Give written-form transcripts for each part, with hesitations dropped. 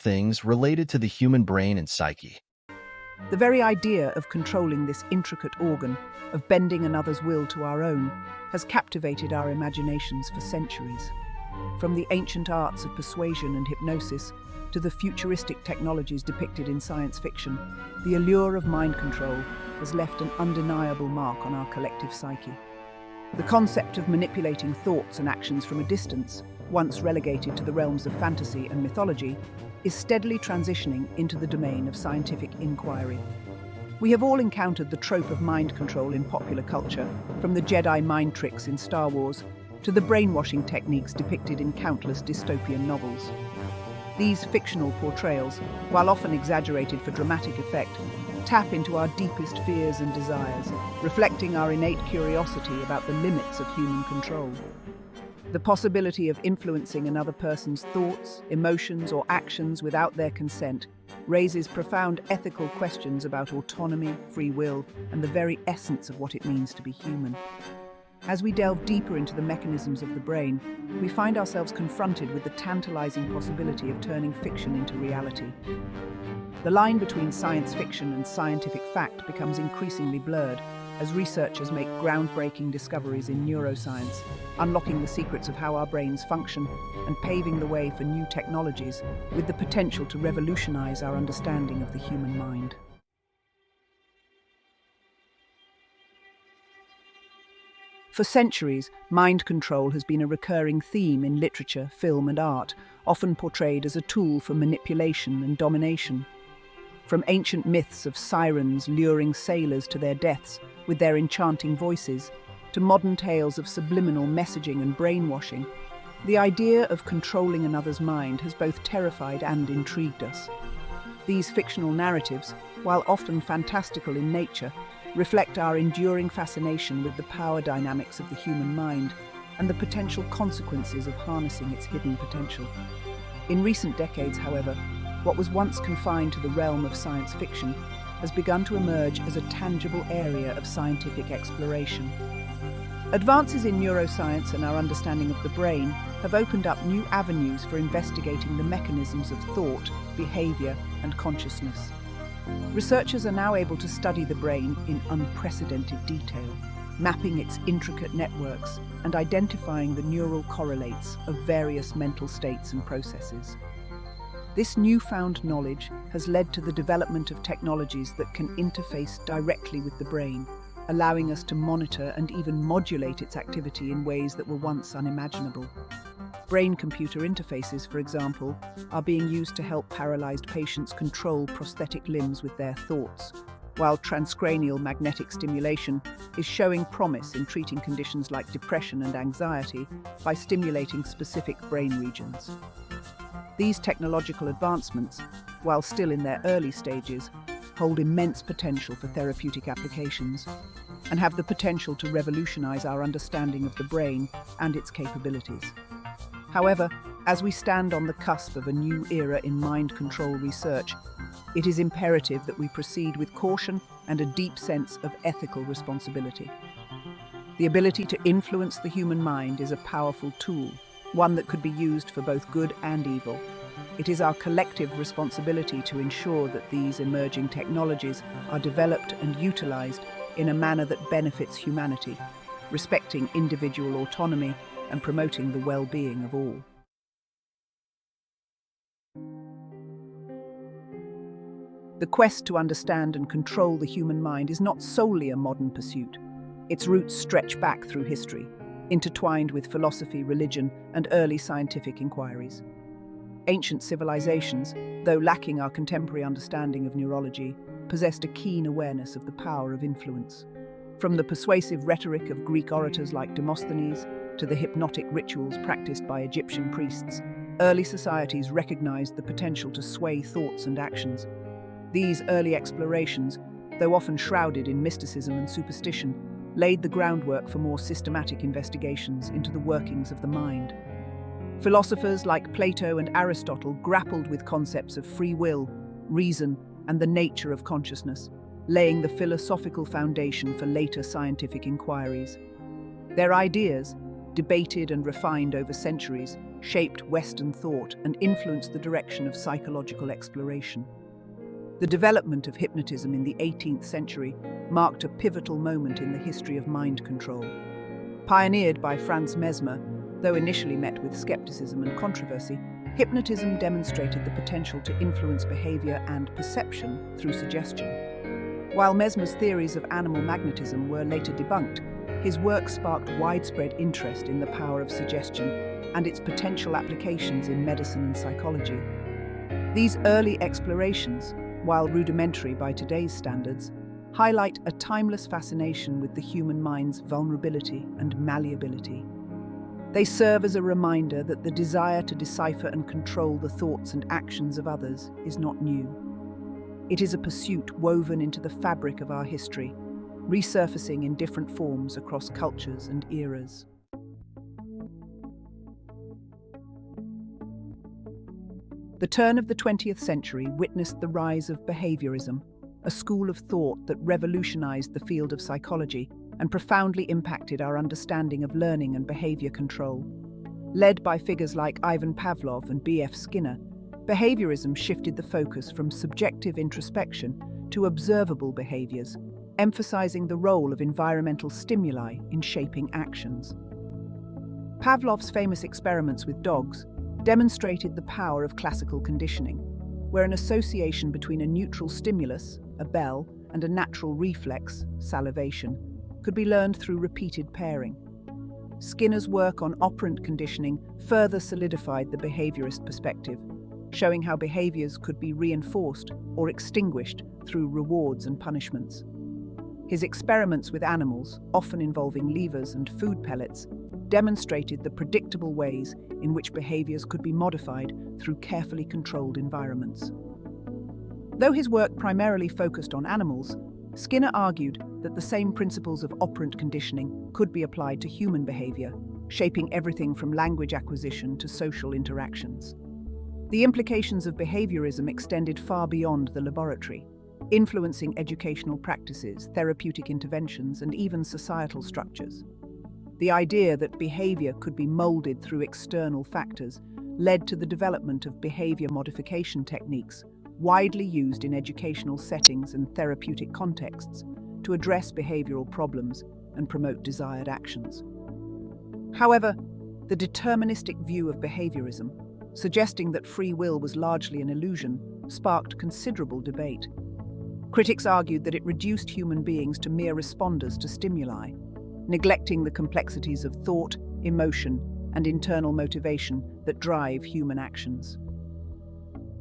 things related to the human brain and psyche. The very idea of controlling this intricate organ, of bending another's will to our own, has captivated our imaginations for centuries. From the ancient arts of persuasion and hypnosis to the futuristic technologies depicted in science fiction, the allure of mind control has left an undeniable mark on our collective psyche. The concept of manipulating thoughts and actions from a distance, once relegated to the realms of fantasy and mythology, is steadily transitioning into the domain of scientific inquiry. We have all encountered the trope of mind control in popular culture, from the Jedi mind tricks in Star Wars to the brainwashing techniques depicted in countless dystopian novels. These fictional portrayals, while often exaggerated for dramatic effect, tap into our deepest fears and desires, reflecting our innate curiosity about the limits of human control. The possibility of influencing another person's thoughts, emotions, or actions without their consent raises profound ethical questions about autonomy, free will, and the very essence of what it means to be human. As we delve deeper into the mechanisms of the brain, we find ourselves confronted with the tantalizing possibility of turning fiction into reality. The line between science fiction and scientific fact becomes increasingly blurred as researchers make groundbreaking discoveries in neuroscience, unlocking the secrets of how our brains function and paving the way for new technologies with the potential to revolutionize our understanding of the human mind. For centuries, mind control has been a recurring theme in literature, film, and art, often portrayed as a tool for manipulation and domination. From ancient myths of sirens luring sailors to their deaths with their enchanting voices, to modern tales of subliminal messaging and brainwashing, the idea of controlling another's mind has both terrified and intrigued us. These fictional narratives, while often fantastical in nature, reflect our enduring fascination with the power dynamics of the human mind and the potential consequences of harnessing its hidden potential. In recent decades, however, what was once confined to the realm of science fiction has begun to emerge as a tangible area of scientific exploration. Advances in neuroscience and our understanding of the brain have opened up new avenues for investigating the mechanisms of thought, behavior, and consciousness. Researchers are now able to study the brain in unprecedented detail, mapping its intricate networks and identifying the neural correlates of various mental states and processes. This newfound knowledge has led to the development of technologies that can interface directly with the brain, allowing us to monitor and even modulate its activity in ways that were once unimaginable. Brain-computer interfaces, for example, are being used to help paralyzed patients control prosthetic limbs with their thoughts, while transcranial magnetic stimulation is showing promise in treating conditions like depression and anxiety by stimulating specific brain regions. These technological advancements, while still in their early stages, hold immense potential for therapeutic applications and have the potential to revolutionize our understanding of the brain and its capabilities. However, as we stand on the cusp of a new era in mind control research, it is imperative that we proceed with caution and a deep sense of ethical responsibility. The ability to influence the human mind is a powerful tool, one that could be used for both good and evil. It is our collective responsibility to ensure that these emerging technologies are developed and utilized in a manner that benefits humanity, respecting individual autonomy and promoting the well-being of all. The quest to understand and control the human mind is not solely a modern pursuit. Its roots stretch back through history, intertwined with philosophy, religion, and early scientific inquiries. Ancient civilizations, though lacking our contemporary understanding of neurology, possessed a keen awareness of the power of influence. From the persuasive rhetoric of Greek orators like Demosthenes to the hypnotic rituals practiced by Egyptian priests, early societies recognized the potential to sway thoughts and actions. These early explorations, though often shrouded in mysticism and superstition, laid the groundwork for more systematic investigations into the workings of the mind. Philosophers like Plato and Aristotle grappled with concepts of free will, reason, and the nature of consciousness, laying the philosophical foundation for later scientific inquiries. Their ideas, debated and refined over centuries, shaped Western thought and influenced the direction of psychological exploration. The development of hypnotism in the 18th century marked a pivotal moment in the history of mind control. Pioneered by Franz Mesmer, though initially met with skepticism and controversy, hypnotism demonstrated the potential to influence behavior and perception through suggestion. While Mesmer's theories of animal magnetism were later debunked, his work sparked widespread interest in the power of suggestion and its potential applications in medicine and psychology. These early explorations, while rudimentary by today's standards, highlight a timeless fascination with the human mind's vulnerability and malleability. They serve as a reminder that the desire to decipher and control the thoughts and actions of others is not new. It is a pursuit woven into the fabric of our history, resurfacing in different forms across cultures and eras. The turn of the 20th century witnessed the rise of behaviorism, a school of thought that revolutionized the field of psychology and profoundly impacted our understanding of learning and behavior control. Led by figures like Ivan Pavlov and B.F. Skinner, behaviorism shifted the focus from subjective introspection to observable behaviors, emphasizing the role of environmental stimuli in shaping actions. Pavlov's famous experiments with dogs demonstrated the power of classical conditioning, where an association between a neutral stimulus, a bell, and a natural reflex, salivation, could be learned through repeated pairing. Skinner's work on operant conditioning further solidified the behaviorist perspective, showing how behaviors could be reinforced or extinguished through rewards and punishments. His experiments with animals, often involving levers and food pellets, demonstrated the predictable ways in which behaviors could be modified through carefully controlled environments. Though his work primarily focused on animals, Skinner argued that the same principles of operant conditioning could be applied to human behavior, shaping everything from language acquisition to social interactions. The implications of behaviorism extended far beyond the laboratory, influencing educational practices, therapeutic interventions, and even societal structures. The idea that behavior could be molded through external factors led to the development of behavior modification techniques, widely used in educational settings and therapeutic contexts, to address behavioral problems and promote desired actions. However, the deterministic view of behaviorism, suggesting that free will was largely an illusion, sparked considerable debate. Critics argued that it reduced human beings to mere responders to stimuli, neglecting the complexities of thought, emotion, and internal motivation that drive human actions.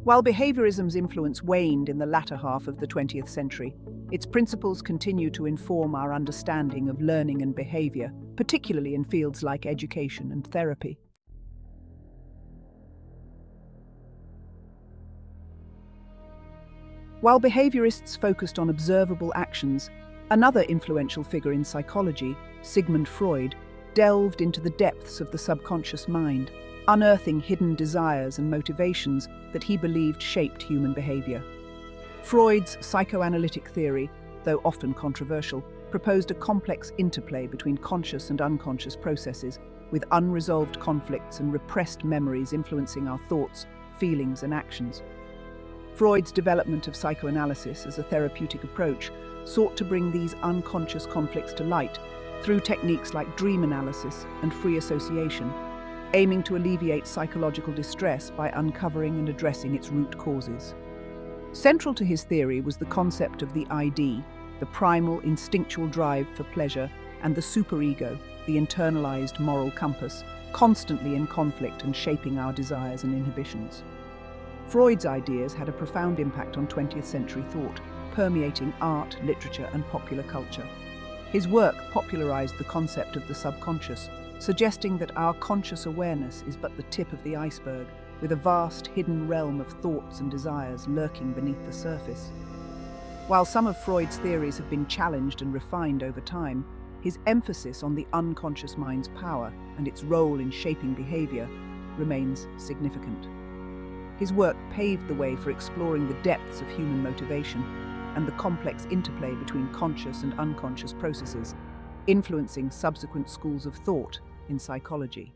While behaviorism's influence waned in the latter half of the 20th century, its principles continue to inform our understanding of learning and behavior, particularly in fields like education and therapy. While behaviorists focused on observable actions, another influential figure in psychology, Sigmund Freud, delved into the depths of the subconscious mind, unearthing hidden desires and motivations that he believed shaped human behavior. Freud's psychoanalytic theory, though often controversial, proposed a complex interplay between conscious and unconscious processes, with unresolved conflicts and repressed memories influencing our thoughts, feelings, and actions. Freud's development of psychoanalysis as a therapeutic approach sought to bring these unconscious conflicts to light through techniques like dream analysis and free association, aiming to alleviate psychological distress by uncovering and addressing its root causes. Central to his theory was the concept of the ID, the primal instinctual drive for pleasure, and the superego, the internalized moral compass, constantly in conflict and shaping our desires and inhibitions. Freud's ideas had a profound impact on 20th century thought, permeating art, literature, and popular culture. His work popularized the concept of the subconscious, suggesting that our conscious awareness is but the tip of the iceberg, with a vast hidden realm of thoughts and desires lurking beneath the surface. While some of Freud's theories have been challenged and refined over time, his emphasis on the unconscious mind's power and its role in shaping behavior remains significant. His work paved the way for exploring the depths of human motivation and the complex interplay between conscious and unconscious processes, influencing subsequent schools of thought in psychology.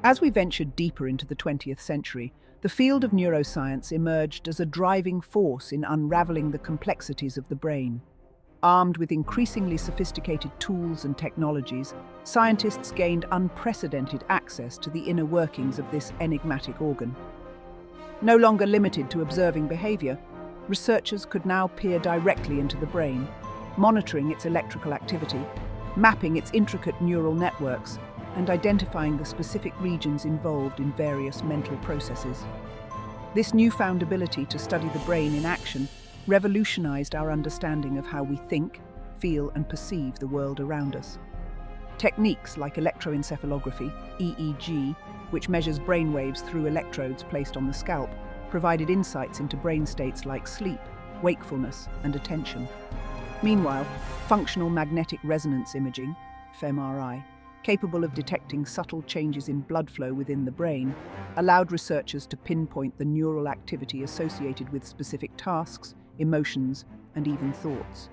As we ventured deeper into the 20th century, the field of neuroscience emerged as a driving force in unraveling the complexities of the brain. Armed with increasingly sophisticated tools and technologies, scientists gained unprecedented access to the inner workings of this enigmatic organ. No longer limited to observing behavior, researchers could now peer directly into the brain, monitoring its electrical activity, mapping its intricate neural networks, and identifying the specific regions involved in various mental processes. This newfound ability to study the brain in action revolutionized our understanding of how we think, feel, and perceive the world around us. Techniques like electroencephalography, EEG, which measures brainwaves through electrodes placed on the scalp, provided insights into brain states like sleep, wakefulness, and attention. Meanwhile, functional magnetic resonance imaging, fMRI, capable of detecting subtle changes in blood flow within the brain, allowed researchers to pinpoint the neural activity associated with specific tasks, emotions, and even thoughts.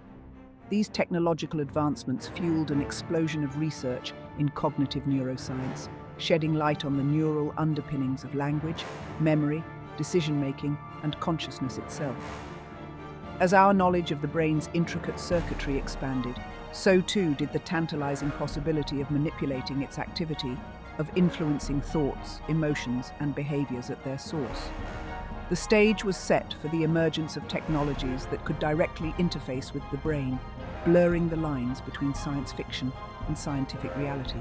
These technological advancements fueled an explosion of research in cognitive neuroscience, shedding light on the neural underpinnings of language, memory, decision-making, and consciousness itself. As our knowledge of the brain's intricate circuitry expanded, so too did the tantalizing possibility of manipulating its activity, of influencing thoughts, emotions, and behaviors at their source. The stage was set for the emergence of technologies that could directly interface with the brain, blurring the lines between science fiction and scientific reality.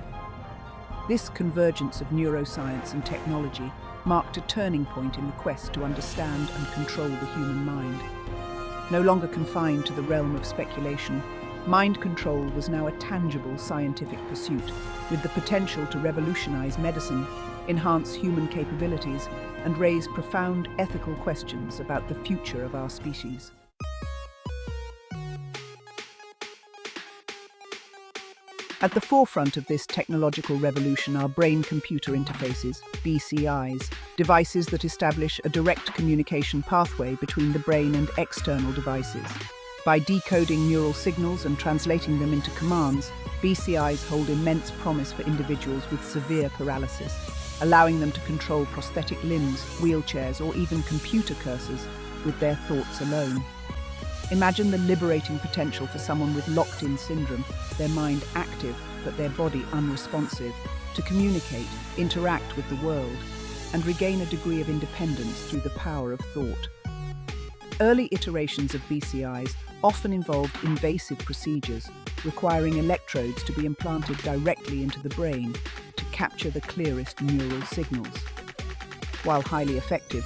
This convergence of neuroscience and technology marked a turning point in the quest to understand and control the human mind. No longer confined to the realm of speculation, mind control was now a tangible scientific pursuit, with the potential to revolutionize medicine, enhance human capabilities, and raise profound ethical questions about the future of our species. At the forefront of this technological revolution are brain-computer interfaces, BCIs, devices that establish a direct communication pathway between the brain and external devices. By decoding neural signals and translating them into commands, BCIs hold immense promise for individuals with severe paralysis, allowing them to control prosthetic limbs, wheelchairs, or even computer cursors with their thoughts alone. Imagine the liberating potential for someone with locked-in syndrome, their mind active but their body unresponsive, to communicate, interact with the world, and regain a degree of independence through the power of thought. Early iterations of BCIs often involved invasive procedures, requiring electrodes to be implanted directly into the brain to capture the clearest neural signals. While highly effective,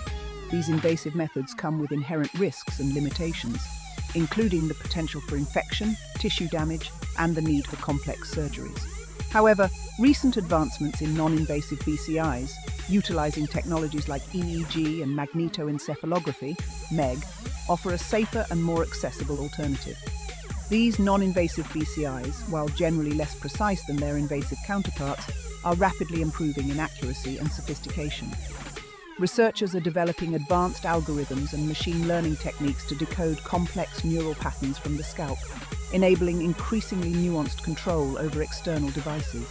these invasive methods come with inherent risks and limitations, including the potential for infection, tissue damage, and the need for complex surgeries. However, recent advancements in non-invasive BCIs, utilizing technologies like EEG and magnetoencephalography, MEG, offer a safer and more accessible alternative. These non-invasive BCIs, while generally less precise than their invasive counterparts, are rapidly improving in accuracy and sophistication. Researchers are developing advanced algorithms and machine learning techniques to decode complex neural patterns from the scalp, enabling increasingly nuanced control over external devices.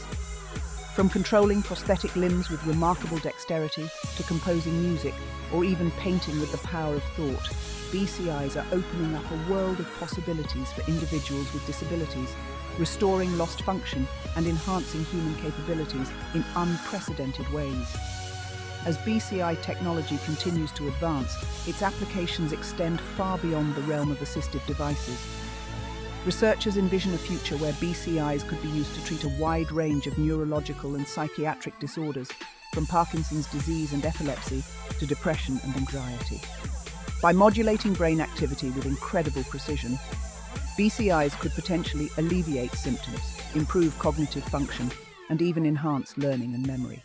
From controlling prosthetic limbs with remarkable dexterity to composing music or even painting with the power of thought, BCIs are opening up a world of possibilities for individuals with disabilities, restoring lost function and enhancing human capabilities in unprecedented ways. As BCI technology continues to advance, its applications extend far beyond the realm of assistive devices. Researchers envision a future where BCIs could be used to treat a wide range of neurological and psychiatric disorders, from Parkinson's disease and epilepsy to depression and anxiety. By modulating brain activity with incredible precision, BCIs could potentially alleviate symptoms, improve cognitive function, and even enhance learning and memory.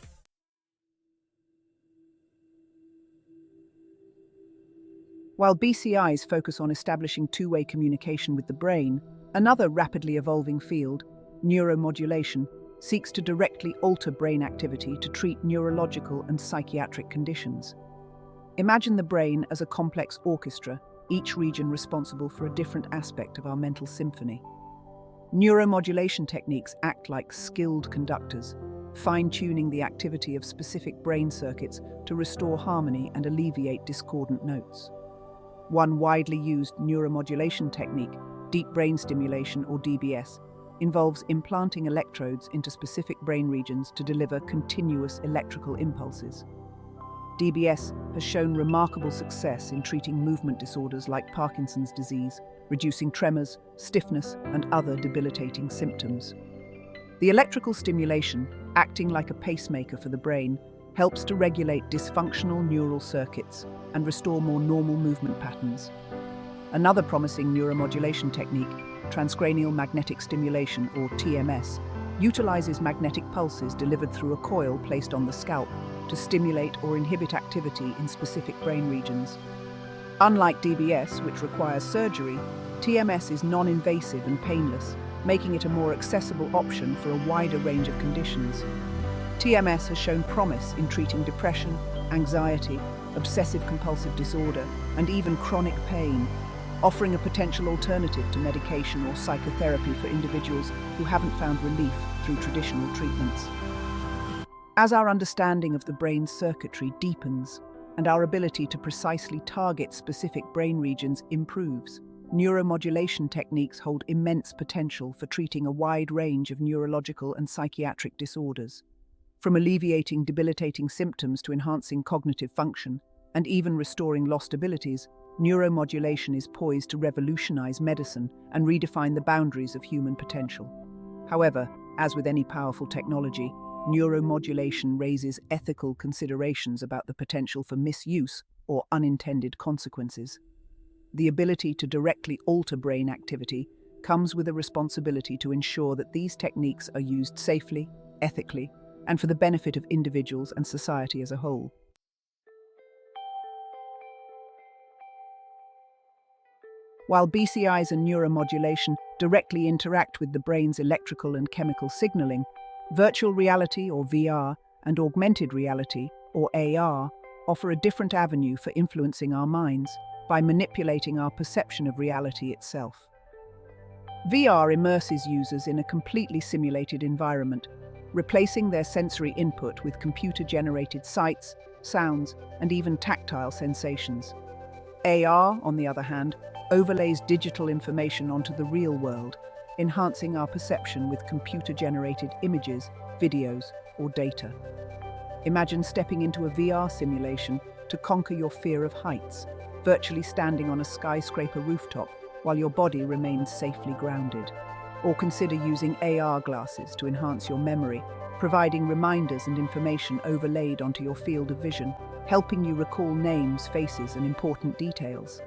While BCIs focus on establishing two-way communication with the brain, another rapidly evolving field, neuromodulation, seeks to directly alter brain activity to treat neurological and psychiatric conditions. Imagine the brain as a complex orchestra, each region responsible for a different aspect of our mental symphony. Neuromodulation techniques act like skilled conductors, fine-tuning the activity of specific brain circuits to restore harmony and alleviate discordant notes. One widely used neuromodulation technique, deep brain stimulation or DBS, involves implanting electrodes into specific brain regions to deliver continuous electrical impulses. DBS has shown remarkable success in treating movement disorders like Parkinson's disease, reducing tremors, stiffness, and other debilitating symptoms. The electrical stimulation, acting like a pacemaker for the brain, helps to regulate dysfunctional neural circuits and restore more normal movement patterns. Another promising neuromodulation technique, transcranial magnetic stimulation or TMS, utilizes magnetic pulses delivered through a coil placed on the scalp to stimulate or inhibit activity in specific brain regions. Unlike DBS, which requires surgery, TMS is non-invasive and painless, making it a more accessible option for a wider range of conditions. TMS has shown promise in treating depression, anxiety, obsessive-compulsive disorder, and even chronic pain, offering a potential alternative to medication or psychotherapy for individuals who haven't found relief through traditional treatments. As our understanding of the brain's circuitry deepens and our ability to precisely target specific brain regions improves, neuromodulation techniques hold immense potential for treating a wide range of neurological and psychiatric disorders. From alleviating debilitating symptoms to enhancing cognitive function and even restoring lost abilities, neuromodulation is poised to revolutionize medicine and redefine the boundaries of human potential. However, as with any powerful technology, neuromodulation raises ethical considerations about the potential for misuse or unintended consequences. The ability to directly alter brain activity comes with a responsibility to ensure that these techniques are used safely, ethically, and for the benefit of individuals and society as a whole. While BCIs and neuromodulation directly interact with the brain's electrical and chemical signaling, virtual reality or VR and augmented reality or AR offer a different avenue for influencing our minds by manipulating our perception of reality itself. VR immerses users in a completely simulated environment, replacing their sensory input with computer-generated sights, sounds, and even tactile sensations. AR, on the other hand, overlays digital information onto the real world, enhancing our perception with computer-generated images, videos, or data. Imagine stepping into a VR simulation to conquer your fear of heights, virtually standing on a skyscraper rooftop while your body remains safely grounded. Or consider using AR glasses to enhance your memory, providing reminders and information overlaid onto your field of vision, helping you recall names, faces, and important details.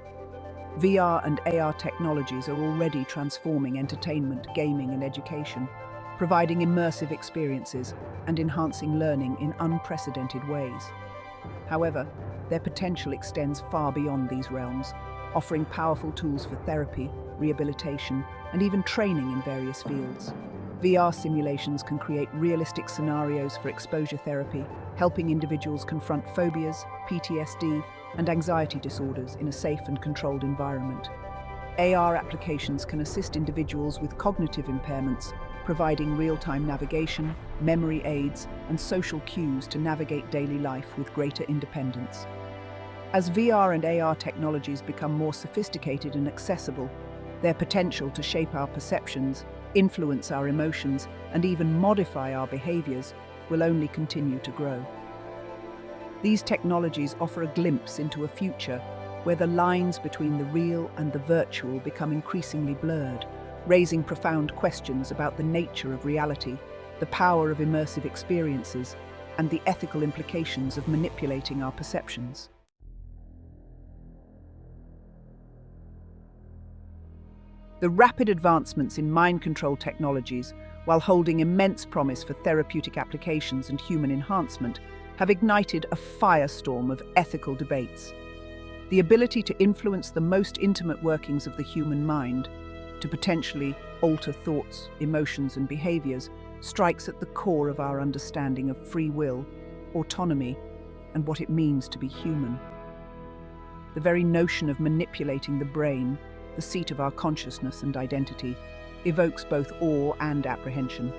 VR and AR technologies are already transforming entertainment, gaming, and education, providing immersive experiences and enhancing learning in unprecedented ways. However, their potential extends far beyond these realms, offering powerful tools for therapy, rehabilitation, and even training in various fields. VR simulations can create realistic scenarios for exposure therapy, helping individuals confront phobias, PTSD, and anxiety disorders in a safe and controlled environment. AR applications can assist individuals with cognitive impairments, providing real-time navigation, memory aids, and social cues to navigate daily life with greater independence. As VR and AR technologies become more sophisticated and accessible, their potential to shape our perceptions, influence our emotions, and even modify our behaviors will only continue to grow. These technologies offer a glimpse into a future where the lines between the real and the virtual become increasingly blurred, raising profound questions about the nature of reality, the power of immersive experiences, and the ethical implications of manipulating our perceptions. The rapid advancements in mind control technologies, while holding immense promise for therapeutic applications and human enhancement, have ignited a firestorm of ethical debates. The ability to influence the most intimate workings of the human mind, to potentially alter thoughts, emotions, and behaviors, strikes at the core of our understanding of free will, autonomy, and what it means to be human. The very notion of manipulating the brain, the seat of our consciousness and identity, evokes both awe and apprehension.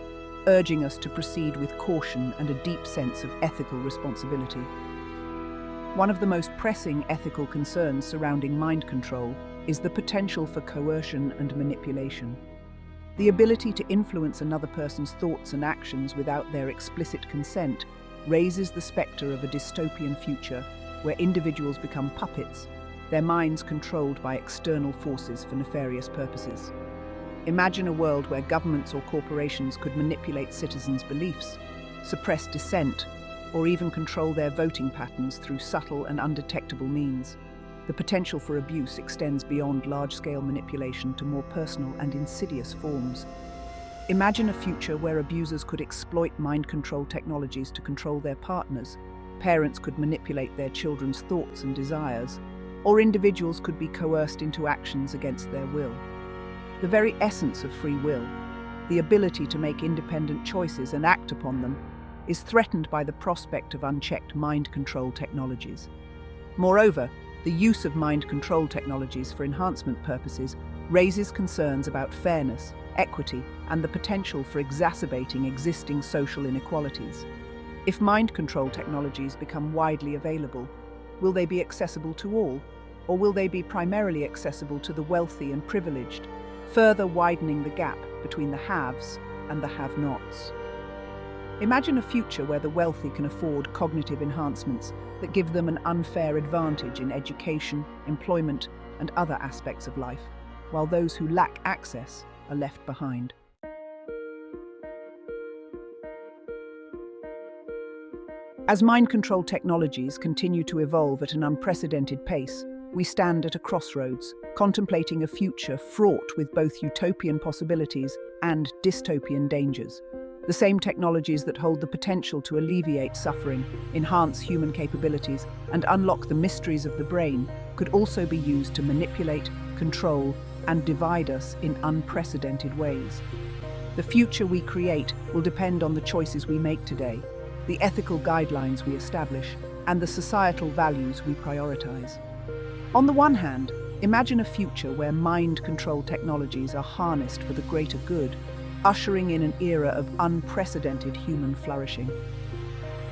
urging us to proceed with caution and a deep sense of ethical responsibility. One of the most pressing ethical concerns surrounding mind control is the potential for coercion and manipulation. The ability to influence another person's thoughts and actions without their explicit consent raises the spectre of a dystopian future where individuals become puppets, their minds controlled by external forces for nefarious purposes. Imagine a world where governments or corporations could manipulate citizens' beliefs, suppress dissent, or even control their voting patterns through subtle and undetectable means. The potential for abuse extends beyond large-scale manipulation to more personal and insidious forms. Imagine a future where abusers could exploit mind control technologies to control their partners, parents could manipulate their children's thoughts and desires, or individuals could be coerced into actions against their will. The very essence of free will, the ability to make independent choices and act upon them, is threatened by the prospect of unchecked mind control technologies. Moreover, the use of mind control technologies for enhancement purposes raises concerns about fairness, equity, and the potential for exacerbating existing social inequalities. If mind control technologies become widely available, will they be accessible to all, or will they be primarily accessible to the wealthy and privileged, further widening the gap between the haves and the have-nots? Imagine a future where the wealthy can afford cognitive enhancements that give them an unfair advantage in education, employment, and other aspects of life, while those who lack access are left behind. As mind control technologies continue to evolve at an unprecedented pace, we stand at a crossroads, contemplating a future fraught with both utopian possibilities and dystopian dangers. The same technologies that hold the potential to alleviate suffering, enhance human capabilities, and unlock the mysteries of the brain could also be used to manipulate, control, and divide us in unprecedented ways. The future we create will depend on the choices we make today, the ethical guidelines we establish, and the societal values we prioritize. On the one hand, imagine a future where mind control technologies are harnessed for the greater good, ushering in an era of unprecedented human flourishing.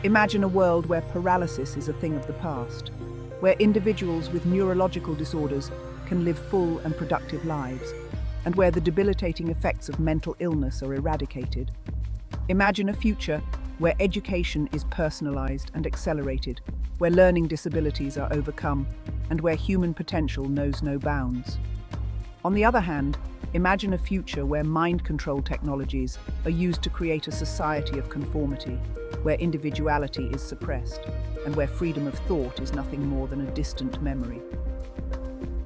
Imagine a world where paralysis is a thing of the past, where individuals with neurological disorders can live full and productive lives, and where the debilitating effects of mental illness are eradicated. Imagine a future where education is personalized and accelerated, where learning disabilities are overcome, and where human potential knows no bounds. On the other hand, imagine a future where mind control technologies are used to create a society of conformity, where individuality is suppressed, and where freedom of thought is nothing more than a distant memory.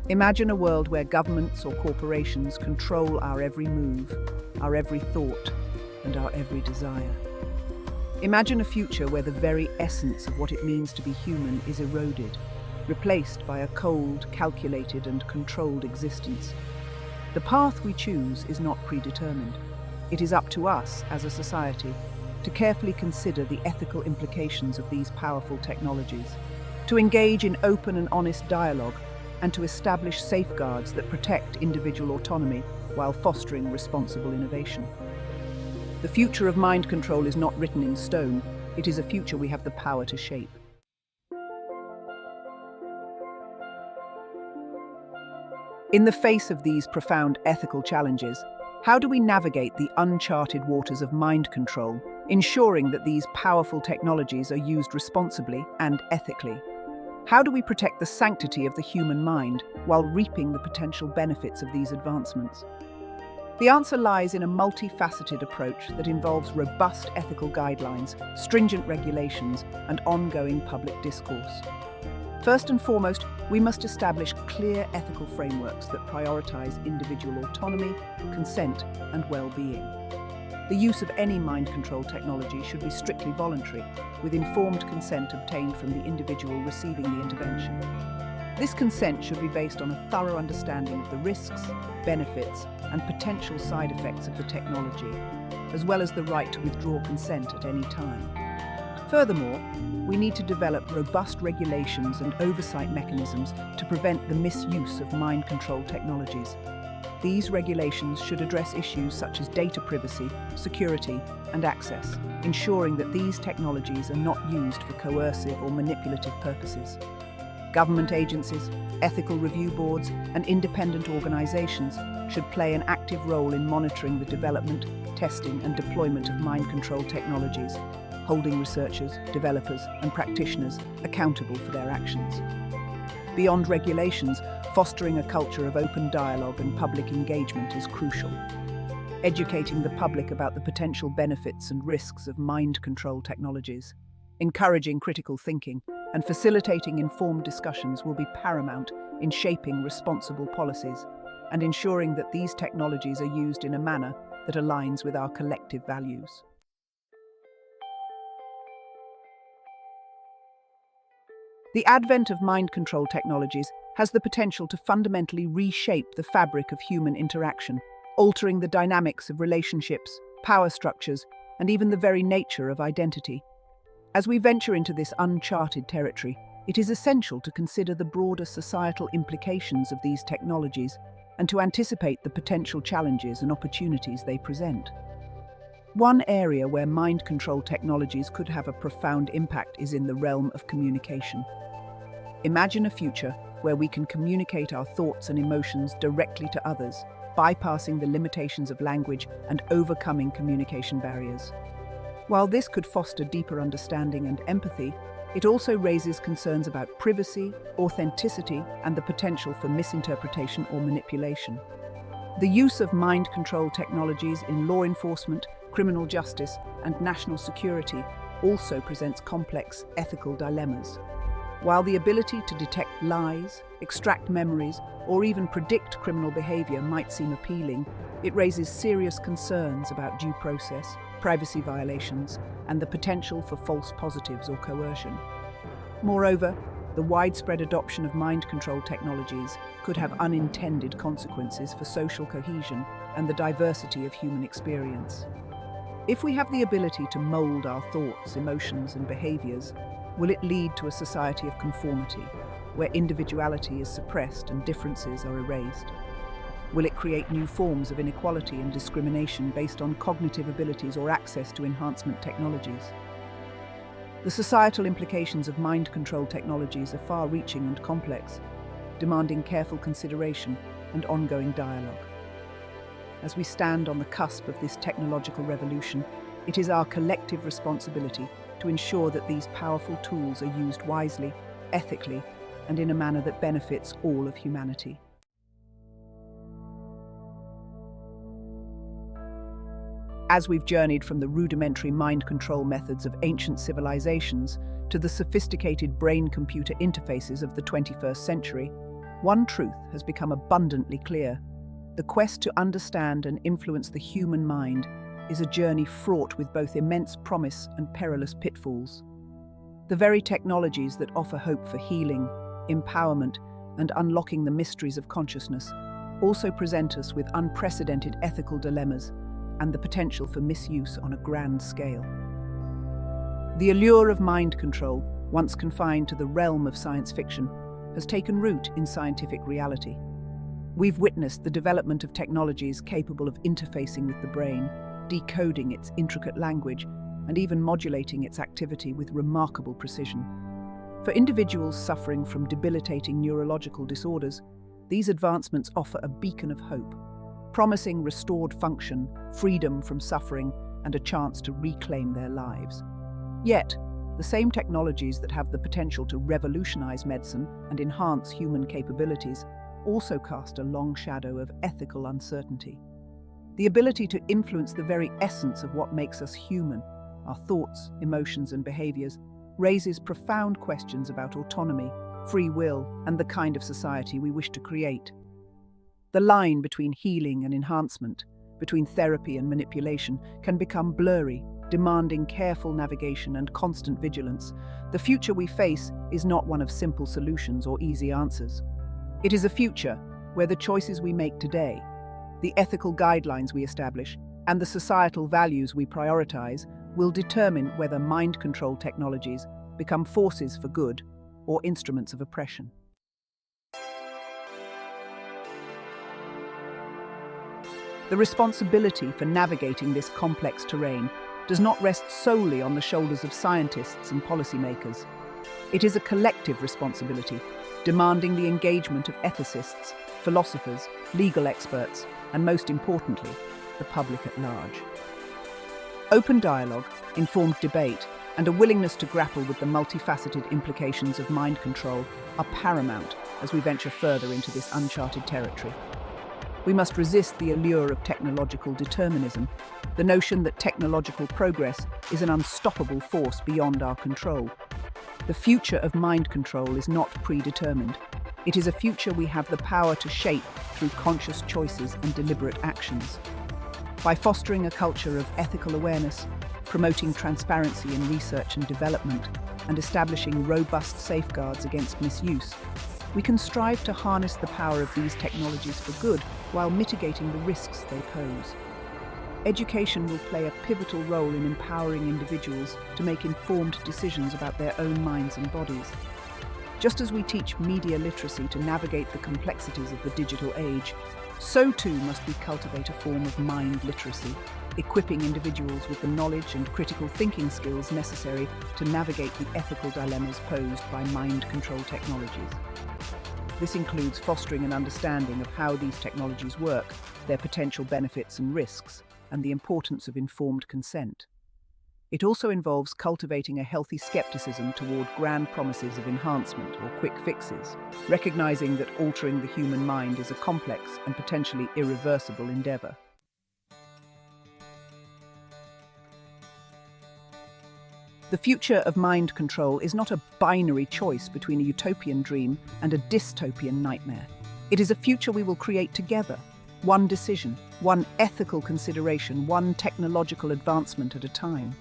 Imagine a world where governments or corporations control our every move, our every thought, and our every desire. Imagine a future where the very essence of what it means to be human is eroded, replaced by a cold, calculated, and controlled existence. The path we choose is not predetermined. It is up to us, as a society, to carefully consider the ethical implications of these powerful technologies, to engage in open and honest dialogue, and to establish safeguards that protect individual autonomy while fostering responsible innovation. The future of mind control is not written in stone. It is a future we have the power to shape. In the face of these profound ethical challenges, how do we navigate the uncharted waters of mind control, ensuring that these powerful technologies are used responsibly and ethically? How do we protect the sanctity of the human mind while reaping the potential benefits of these advancements? The answer lies in a multifaceted approach that involves robust ethical guidelines, stringent regulations, and ongoing public discourse. First and foremost, we must establish clear ethical frameworks that prioritize individual autonomy, consent, and well-being. The use of any mind control technology should be strictly voluntary, with informed consent obtained from the individual receiving the intervention. This consent should be based on a thorough understanding of the risks, benefits, and potential side effects of the technology, as well as the right to withdraw consent at any time. Furthermore, we need to develop robust regulations and oversight mechanisms to prevent the misuse of mind control technologies. These regulations should address issues such as data privacy, security, and access, ensuring that these technologies are not used for coercive or manipulative purposes. Government agencies, ethical review boards, and independent organizations should play an active role in monitoring the development, testing, and deployment of mind control technologies, holding researchers, developers, and practitioners accountable for their actions. Beyond regulations, fostering a culture of open dialogue and public engagement is crucial. Educating the public about the potential benefits and risks of mind control technologies, encouraging critical thinking, and facilitating informed discussions will be paramount in shaping responsible policies and ensuring that these technologies are used in a manner that aligns with our collective values. The advent of mind control technologies has the potential to fundamentally reshape the fabric of human interaction, altering the dynamics of relationships, power structures, and even the very nature of identity. As we venture into this uncharted territory, it is essential to consider the broader societal implications of these technologies and to anticipate the potential challenges and opportunities they present. One area where mind control technologies could have a profound impact is in the realm of communication. Imagine a future where we can communicate our thoughts and emotions directly to others, bypassing the limitations of language and overcoming communication barriers. While this could foster deeper understanding and empathy, it also raises concerns about privacy, authenticity, and the potential for misinterpretation or manipulation. The use of mind control technologies in law enforcement, criminal justice, and national security also presents complex ethical dilemmas. While the ability to detect lies, extract memories, or even predict criminal behavior might seem appealing, it raises serious concerns about due process, privacy violations, and the potential for false positives or coercion. Moreover, the widespread adoption of mind control technologies could have unintended consequences for social cohesion and the diversity of human experience. If we have the ability to mold our thoughts, emotions, and behaviors, will it lead to a society of conformity, where individuality is suppressed and differences are erased? Will it create new forms of inequality and discrimination based on cognitive abilities or access to enhancement technologies? The societal implications of mind control technologies are far-reaching and complex, demanding careful consideration and ongoing dialogue. As we stand on the cusp of this technological revolution, it is our collective responsibility to ensure that these powerful tools are used wisely, ethically, and in a manner that benefits all of humanity. As we've journeyed from the rudimentary mind control methods of ancient civilizations to the sophisticated brain-computer interfaces of the 21st century, one truth has become abundantly clear. The quest to understand and influence the human mind is a journey fraught with both immense promise and perilous pitfalls. The very technologies that offer hope for healing, empowerment, and unlocking the mysteries of consciousness also present us with unprecedented ethical dilemmas and the potential for misuse on a grand scale. The allure of mind control, once confined to the realm of science fiction, has taken root in scientific reality. We've witnessed the development of technologies capable of interfacing with the brain, decoding its intricate language, and even modulating its activity with remarkable precision. For individuals suffering from debilitating neurological disorders, these advancements offer a beacon of hope, promising restored function, freedom from suffering, and a chance to reclaim their lives. Yet, the same technologies that have the potential to revolutionize medicine and enhance human capabilities also cast a long shadow of ethical uncertainty. The ability to influence the very essence of what makes us human, our thoughts, emotions, and behaviors, raises profound questions about autonomy, free will, and the kind of society we wish to create. The line between healing and enhancement, between therapy and manipulation, can become blurry, demanding careful navigation and constant vigilance. The future we face is not one of simple solutions or easy answers. It is a future where the choices we make today, the ethical guidelines we establish, and the societal values we prioritize will determine whether mind control technologies become forces for good or instruments of oppression. The responsibility for navigating this complex terrain does not rest solely on the shoulders of scientists and policymakers. It is a collective responsibility, demanding the engagement of ethicists, philosophers, legal experts, and most importantly, the public at large. Open dialogue, informed debate, and a willingness to grapple with the multifaceted implications of mind control are paramount as we venture further into this uncharted territory. We must resist the allure of technological determinism, the notion that technological progress is an unstoppable force beyond our control. The future of mind control is not predetermined. It is a future we have the power to shape through conscious choices and deliberate actions. By fostering a culture of ethical awareness, promoting transparency in research and development, and establishing robust safeguards against misuse, we can strive to harness the power of these technologies for good while mitigating the risks they pose. Education will play a pivotal role in empowering individuals to make informed decisions about their own minds and bodies. Just as we teach media literacy to navigate the complexities of the digital age, so too must we cultivate a form of mind literacy, equipping individuals with the knowledge and critical thinking skills necessary to navigate the ethical dilemmas posed by mind control technologies. This includes fostering an understanding of how these technologies work, their potential benefits and risks, and the importance of informed consent. It also involves cultivating a healthy skepticism toward grand promises of enhancement or quick fixes, recognizing that altering the human mind is a complex and potentially irreversible endeavor. The future of mind control is not a binary choice between a utopian dream and a dystopian nightmare. It is a future we will create together, one decision, one ethical consideration, one technological advancement at a time.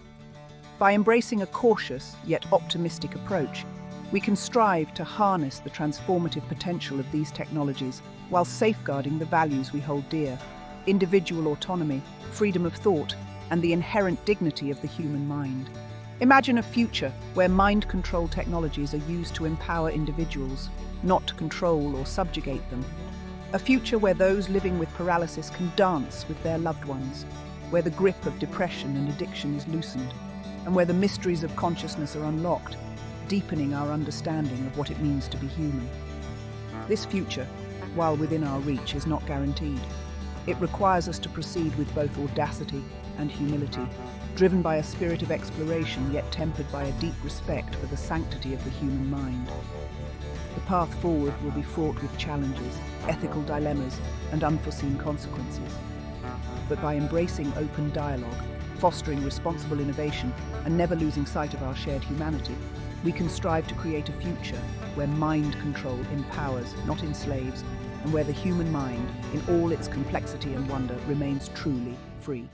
By embracing a cautious yet optimistic approach, we can strive to harness the transformative potential of these technologies while safeguarding the values we hold dear: individual autonomy, freedom of thought, and the inherent dignity of the human mind. Imagine a future where mind control technologies are used to empower individuals, not to control or subjugate them. A future where those living with paralysis can dance with their loved ones, where the grip of depression and addiction is loosened, and where the mysteries of consciousness are unlocked, deepening our understanding of what it means to be human. This future, while within our reach, is not guaranteed. It requires us to proceed with both audacity and humility, driven by a spirit of exploration yet tempered by a deep respect for the sanctity of the human mind. The path forward will be fraught with challenges, ethical dilemmas, and unforeseen consequences. But by embracing open dialogue, fostering responsible innovation, and never losing sight of our shared humanity, we can strive to create a future where mind control empowers, not enslaves, and where the human mind, in all its complexity and wonder, remains truly free.